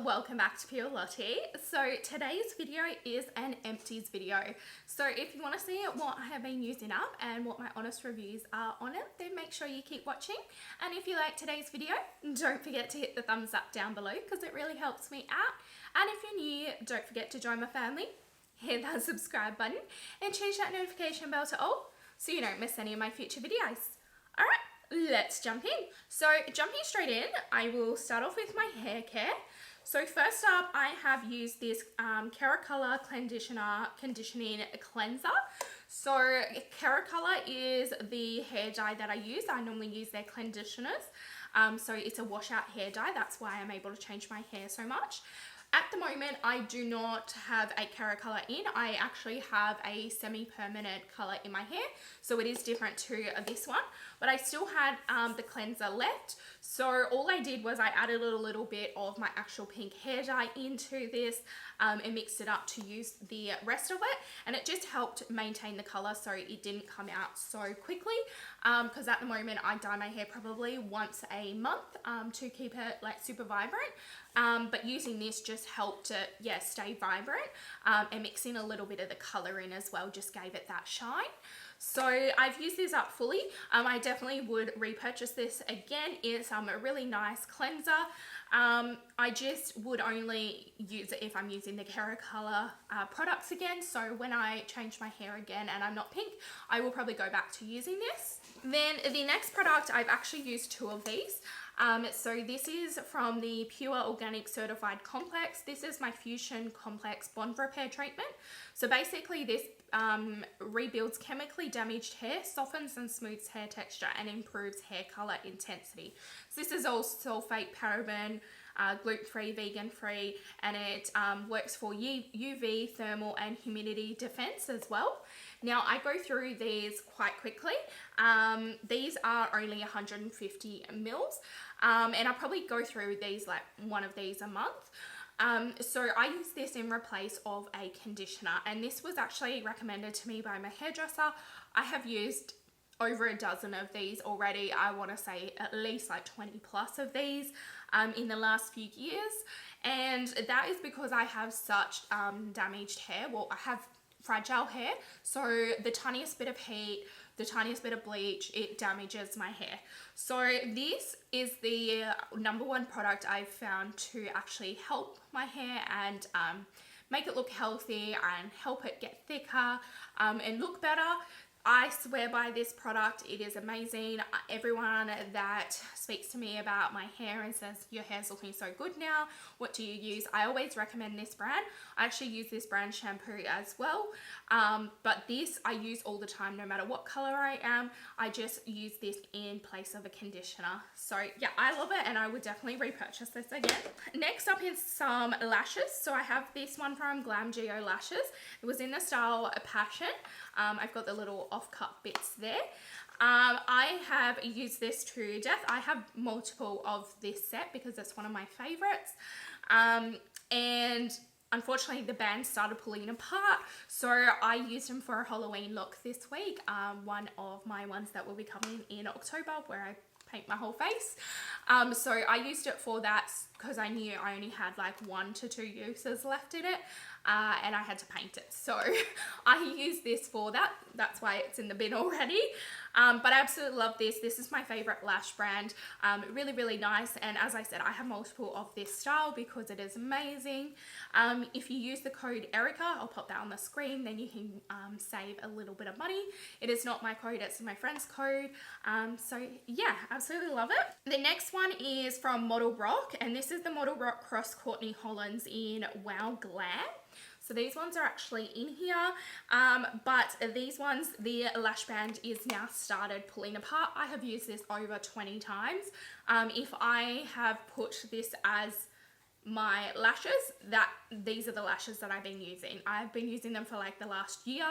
welcome back to Pure Lottie. So today's video is an empties video. So if you want to see what I have been using up and what my honest reviews are on it, then make sure you keep watching. And if you like today's video, don't forget to hit the thumbs up down below because it really helps me out. And if you're new, don't forget to join my family. Hit that subscribe button and change that notification bell to all so you don't miss any of my future videos. Alright, let's jump in. So jumping straight in, I will start off with my hair care. So first up, I have used this Color conditioning cleanser. So Color is the hair dye that I use. I normally use their conditioners. So it's a washout hair dye. That's why I'm able to change my hair so much. At the moment, I do not have a Color in. I actually have a semi-permanent color in my hair, so it is different to this one. But I still had the cleanser left, so all I did was I added a little bit of my actual pink hair dye into this and mixed it up to use the rest of it, and it just helped maintain the color so it didn't come out so quickly, because at the moment I dye my hair probably once a month to keep it like super vibrant. But using this just helped it, stay vibrant, and mixing a little bit of the colour in as well just gave it that shine. So I've used this up fully. I definitely would repurchase this again. It's a really nice cleanser. I just would only use it if I'm using the Color products again. So when I change my hair again and I'm not pink, I will probably go back to using this. Then the next product, I've actually used two of these. So this is from the Pure Organic Certified Complex. This is my Fusion Complex Bond Repair Treatment. So basically this rebuilds chemically damaged hair, softens and smooths hair texture, and improves hair color intensity. So this is all sulfate, paraben, gluten-free, vegan-free, and it works for UV, thermal, and humidity defense as well. Now, I go through these quite quickly. These are only 150 mils, and I'll probably go through these, like one of these a month. So I use this in replace of a conditioner, and this was actually recommended to me by my hairdresser. I have used over a dozen of these already. I want to say at least like 20 plus of these in the last few years, and that is because I have such damaged hair. Well, I have fragile hair, so the tiniest bit of heat, the tiniest bit of bleach, it damages my hair. So this is the #1 product I've found to actually help my hair and make it look healthy and help it get thicker and look better. I swear by this product. It is amazing. Everyone that speaks to me about my hair and says, your hair's looking so good now, what do you use? I always recommend this brand. I actually use this brand shampoo as well. But this I use all the time, no matter what color I am. I just use this in place of a conditioner. So yeah, I love it and I would definitely repurchase this again. Next up is some lashes. So I have this one from Glam Geo Lashes. It was in the style Passion. I've got the little off-cut bits there. I have used this to death. I have multiple of this set because it's one of my favorites. And unfortunately the band started pulling apart, so I used them for a Halloween look this week. One of my ones that will be coming in October where I paint my whole face. So I used it for that because I knew I only had like 1 to 2 uses left in it, and I had to paint it. So I used this for that. That's why it's in the bin already. But I absolutely love this. This is my favorite lash brand. Really, really nice. And as I said, I have multiple of this style because it is amazing. If you use the code Erica, I'll pop that on the screen, then you can save a little bit of money. It is not my code, it's my friend's code. So yeah, absolutely love it. The next one is from Model Rock, and this is the Model Rock Cross Courtney Hollands in Wow Glam. So these ones are actually in here, but these ones, the lash band is now started pulling apart. I have used this over 20 times. If I have put this as my lashes, these are the lashes that I've been using. I've been using them for like the last year.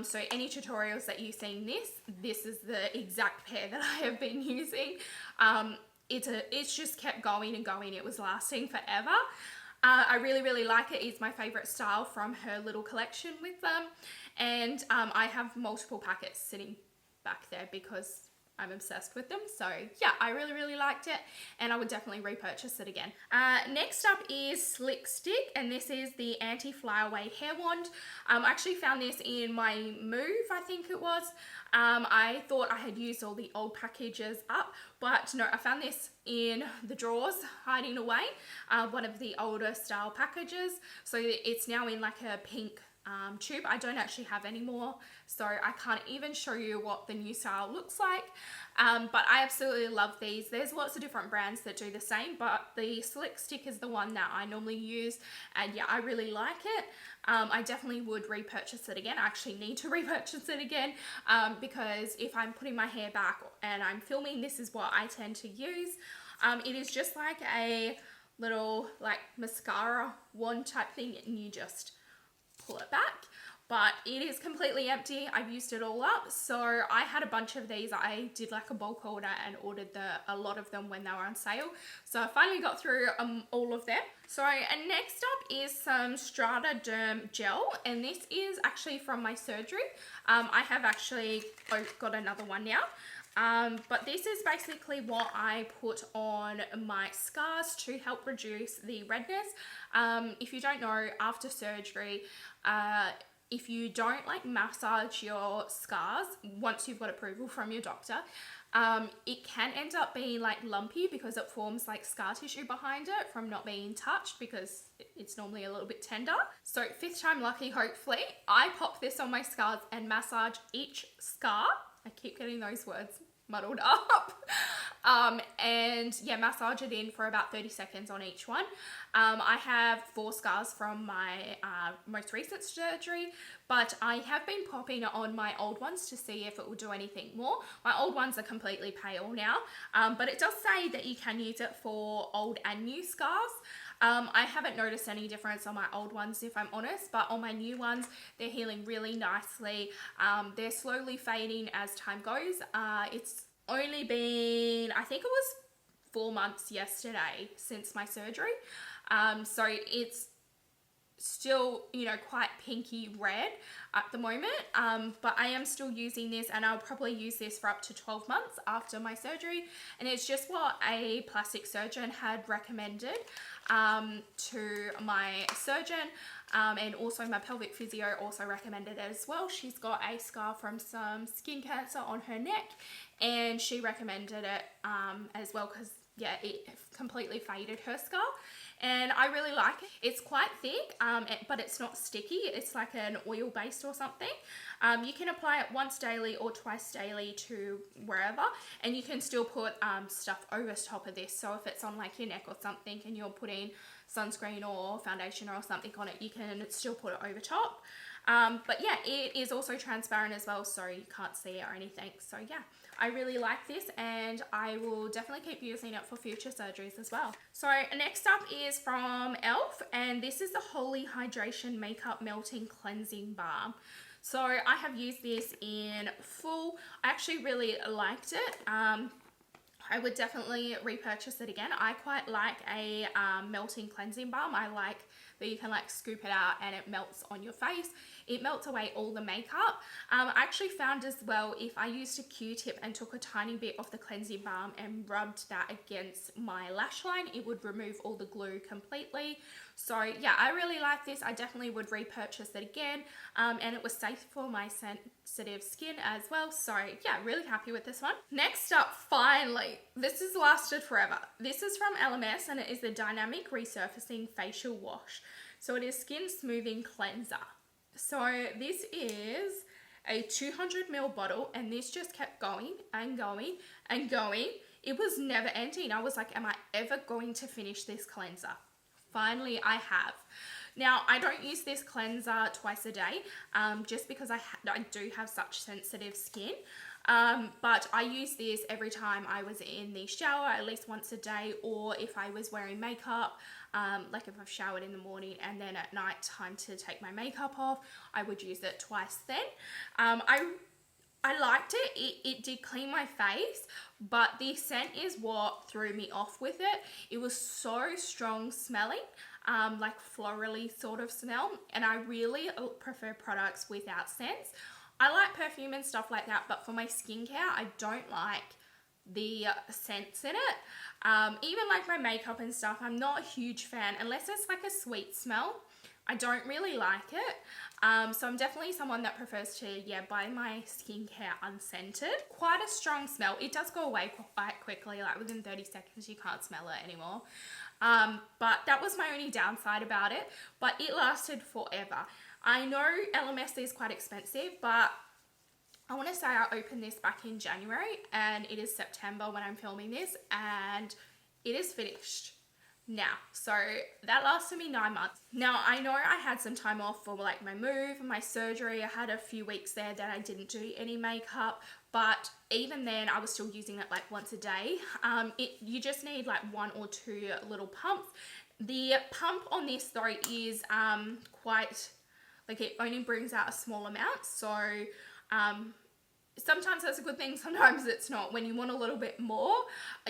So any tutorials that you've seen this is the exact pair that I have been using. It's just kept going and going. It was lasting forever. I really, really like it. It's my favorite style from her little collection with them. And I have multiple packets sitting back there because I'm obsessed with them. So yeah, I really liked it, and I would definitely repurchase it again. Next up is Slick Stick, and this is the anti-flyaway hair wand. I actually found this in my move, I think it was. I thought I had used all the old packages up, but no, I found this in the drawers hiding away, one of the older style packages. So it's now in like a pink tube. I don't actually have any more, so I can't even show you what the new style looks like, but I absolutely love these. There's lots of different brands that do the same, but the Slick Stick is the one that I normally use, and yeah, I really like it. I definitely would repurchase it again. I actually need to repurchase it again, because if I'm putting my hair back and I'm filming, this is what I tend to use. It is just like a little like mascara wand type thing, and you just pull it back, but it is completely empty. I've used it all up, so I had a bunch of these. I did like a bulk order and ordered a lot of them when they were on sale, so I finally got through all of them. So and next up is some Strata Derm gel, and this is actually from my surgery. I have actually got another one now. But this is basically what I put on my scars to help reduce the redness. If you don't know, after surgery, if you don't like massage your scars once you've got approval from your doctor, it can end up being like lumpy because it forms like scar tissue behind it from not being touched, because it's normally a little bit tender. So 5th time lucky, hopefully. I pop this on my scars and massage each scar. I keep getting those words muddled up. And yeah, massage it in for about 30 seconds on each one. I have 4 scars from my most recent surgery, but I have been popping it on my old ones to see if it will do anything more. My old ones are completely pale now, but it does say that you can use it for old and new scars. I haven't noticed any difference on my old ones, if I'm honest, but on my new ones, they're healing really nicely. They're slowly fading as time goes. It's only been, I think it was 4 months yesterday since my surgery. So it's still, you know, quite pinky red at the moment, but I am still using this, and I'll probably use this for up to 12 months after my surgery. And it's just what a plastic surgeon had recommended to my surgeon, and also my pelvic physio also recommended it as well. She's got a scar from some skin cancer on her neck, and she recommended it as well, because yeah, it completely faded her scar. And I really like it. It's quite thick, but it's not sticky. It's like an oil based or something. You can apply it once daily or twice daily to wherever, and you can still put stuff over top of this. So if it's on like your neck or something and you're putting sunscreen or foundation or something on it, you can still put it over top. But yeah, it is also transparent as well, so you can't see it or anything. So yeah, I really like this, and I will definitely keep using it for future surgeries as well. So next up is from e.l.f., and this is the Holy Hydration Makeup Melting Cleansing Balm. So I have used this in full. I actually really liked it. I would definitely repurchase it again. I quite like a melting cleansing balm. I like that you can like scoop it out and it melts on your face. It melts away all the makeup. I actually found as well, if I used a Q-tip and took a tiny bit of the cleansing balm and rubbed that against my lash line, it would remove all the glue completely. So yeah, I really like this. I definitely would repurchase it again, and it was safe for my sensitive skin as well. So yeah, really happy with this one. Next up, finally, this has lasted forever. This is from LMS, and it is the Dynamic Resurfacing Facial Wash. So it is Skin Smoothing Cleanser. So this is a 200ml bottle, and this just kept going and going and going. It was never ending. I was like, am I ever going to finish this cleanser? Finally, I have. Now, I don't use this cleanser twice a day, just because I do have such sensitive skin. But I use this every time I was in the shower, at least once a day, or if I was wearing makeup, like if I've showered in the morning and then at night time to take my makeup off, I would use it twice then. I liked it. It did clean my face, but the scent is what threw me off with it. It was so strong smelling, like florally sort of smell, and I really prefer products without scents. I like perfume and stuff like that, but for my skincare, I don't like the scents in it. Even like my makeup and stuff, I'm not a huge fan unless it's like a sweet smell. I don't really like it. So I'm definitely someone that prefers to, buy my skincare unscented. Quite a strong smell. It does go away quite quickly, like within 30 seconds you can't smell it anymore. But that was my only downside about it, but it lasted forever. I know LMS is quite expensive, but I want to say I opened this back in January and it is September when I'm filming this, and it is finished now. So that lasted me 9 months. Now I know I had some time off for like my move and my surgery. I had a few weeks there that I didn't do any makeup, but even then I was still using it like once a day. You just need like 1 or 2 little pumps. The pump on this though is quite, like, it only brings out a small amount. So sometimes that's a good thing, sometimes it's not. When you want a little bit more,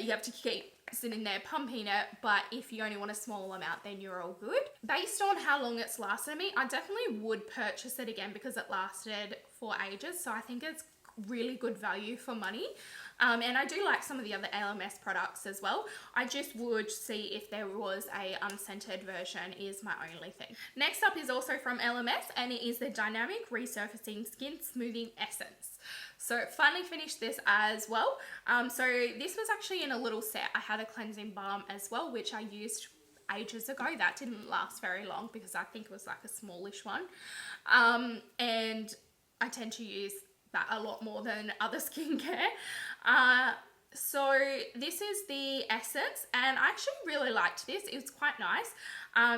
you have to keep sitting there pumping it, but if you only want a small amount, then you're all good. Based on how long it's lasted me, I definitely would purchase it again because it lasted for ages, so I think it's really good value for money. And I do like some of the other LMS products as well. I just would see if there was a unscented version is my only thing. Next up is also from LMS, and it is the Dynamic Resurfacing Skin Smoothing Essence. So finally finished this as well. So this was actually in a little set. I had a cleansing balm as well, which I used ages ago. That didn't last very long because I think it was like a smallish one. And I tend to use that a lot more than other skincare. So this is the essence, and I actually really liked this. It was quite nice.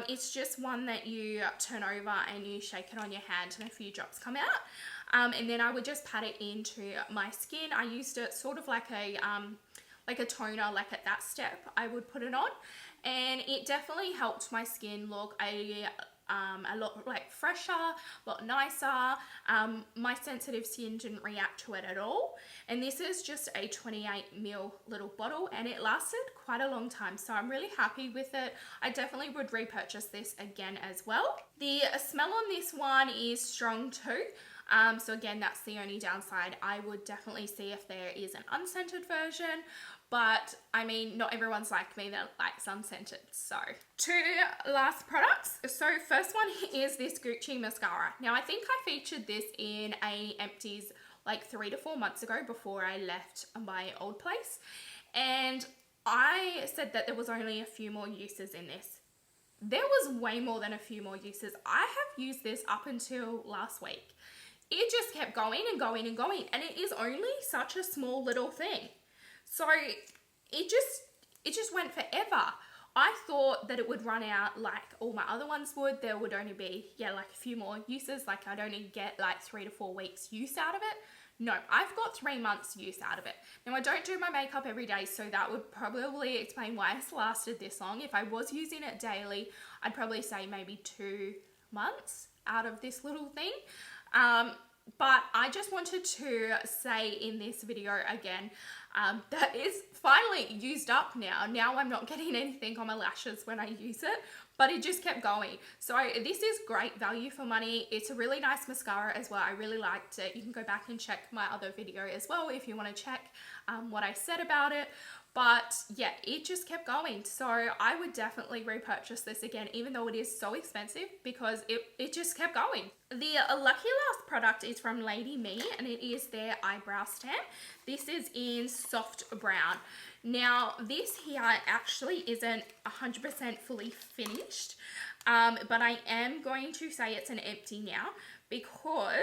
It's just one that you turn over and you shake it on your hand and a few drops come out. And then I would just pat it into my skin. I used it sort of like a toner, like at that step I would put it on, and it definitely helped my skin look a lot like fresher, a lot nicer. My sensitive skin didn't react to it at all, and this is just a 28ml little bottle, and it lasted quite a long time, so I'm really happy with it. I definitely would repurchase this again as well. The smell on this one is strong too. So again, that's the only downside. I would definitely see if there is an unscented version, but I mean, not everyone's like me that likes unscented. So 2 last products. So first one is this Gucci mascara. Now I think I featured this in a Empties like 3 to 4 months ago before I left my old place, and I said that there was only a few more uses in this. There was way more than a few more uses. I have used this up until last week. It just kept going and going and going, and it is only such a small little thing. So it just went forever. I thought that it would run out like all my other ones would. There would only be, like a few more uses. Like I'd only get like 3 to 4 weeks use out of it. No, I've got 3 months use out of it. Now I don't do my makeup every day, so that would probably explain why it's lasted this long. If I was using it daily, I'd probably say maybe 2 months out of this little thing. But I just wanted to say in this video again, that is finally used up now. Now I'm not getting anything on my lashes when I use it, but it just kept going. So this is great value for money. It's a really nice mascara as well. I really liked it. You can go back and check my other video as well if you want to check what I said about it. But yeah, it just kept going. So I would definitely repurchase this again, even though it is so expensive, because it just kept going. The lucky last product is from Lady Me, and it is their eyebrow stamp. This is in soft brown. Now this here actually isn't 100% fully finished, but I am going to say it's an empty now because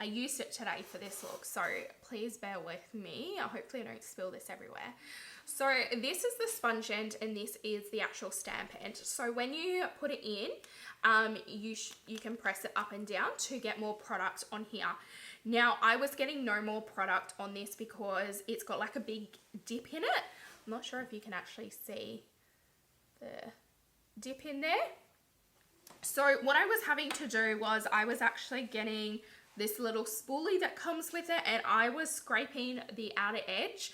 I used it today for this look, so please bear with me. Hopefully I don't spill this everywhere. So this is the sponge end and this is the actual stamp end. So when you put it in, you can press it up and down to get more product on here. Now I was getting no more product on this because it's got like a big dip in it. I'm not sure if you can actually see the dip in there. So what I was having to do was I was actually getting this little spoolie that comes with it, and I was scraping the outer edge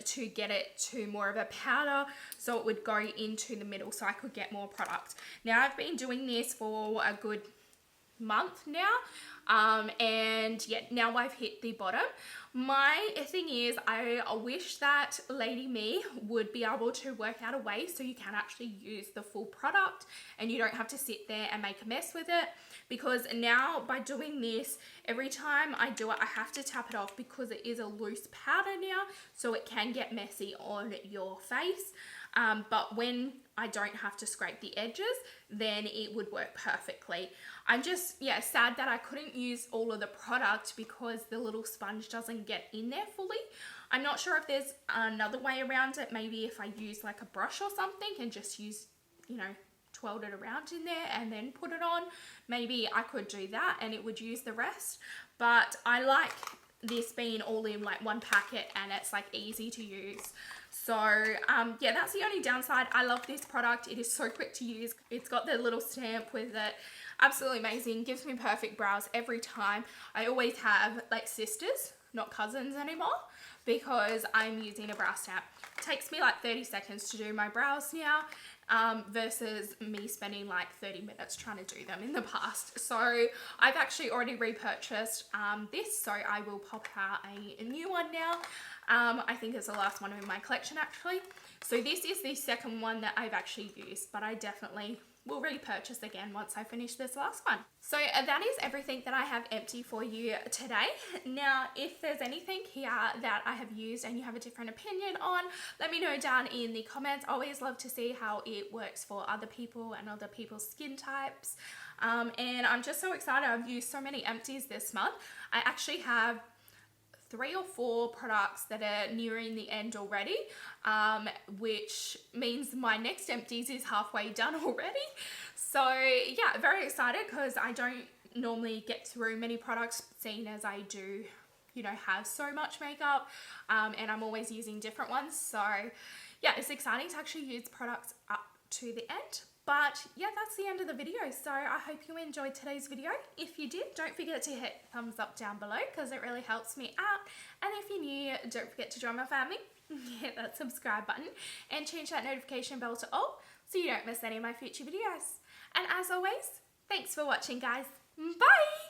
to get it to more of a powder so it would go into the middle so I could get more product. Now I've been doing this for a good month now. And yeah, now I've hit the bottom. My thing is, I wish that Lady Me would be able to work out a way so you can actually use the full product and you don't have to sit there and make a mess with it, because now by doing this, every time I do it, I have to tap it off because it is a loose powder now, so it can get messy on your face. But when I don't have to scrape the edges, then it would work perfectly. I'm just, yeah, sad that I couldn't use all of the product because the little sponge doesn't get in there fully. I'm not sure if there's another way around it. Maybe if I use like a brush or something and just use, you know, twirl it around in there and then put it on. Maybe I could do that and it would use the rest. But I like this being all in like one packet and it's like easy to use. So yeah, that's the only downside. I love this product. It is so quick to use. It's got the little stamp with it. Absolutely amazing. Gives me perfect brows every time. I always have like sisters, not cousins anymore, because I'm using a brow stamp. It takes me like 30 seconds to do my brows now, versus me spending like 30 minutes trying to do them in the past. So I've actually already repurchased this, so I will pop out a new one now. I think it's the last one in my collection actually. So this is the second one that I've actually used, but I definitely will repurchase again once I finish this last one. So that is everything that I have empty for you today. Now, if there's anything here that I have used and you have a different opinion on, let me know down in the comments. I always love to see how it works for other people and other people's skin types. And I'm just so excited. I've used so many empties this month. I actually have 3 or 4 products that are nearing the end already, which means my next empties is halfway done already. So yeah, very excited because I don't normally get through many products, seeing as I do, you know, have so much makeup, and I'm always using different ones. So yeah, it's exciting to actually use products up to the end. But yeah, that's the end of the video. So I hope you enjoyed today's video. If you did, don't forget to hit thumbs up down below because it really helps me out. And if you're new, don't forget to join my family. Hit that subscribe button and change that notification bell to all so you don't miss any of my future videos. And as always, thanks for watching, guys. Bye!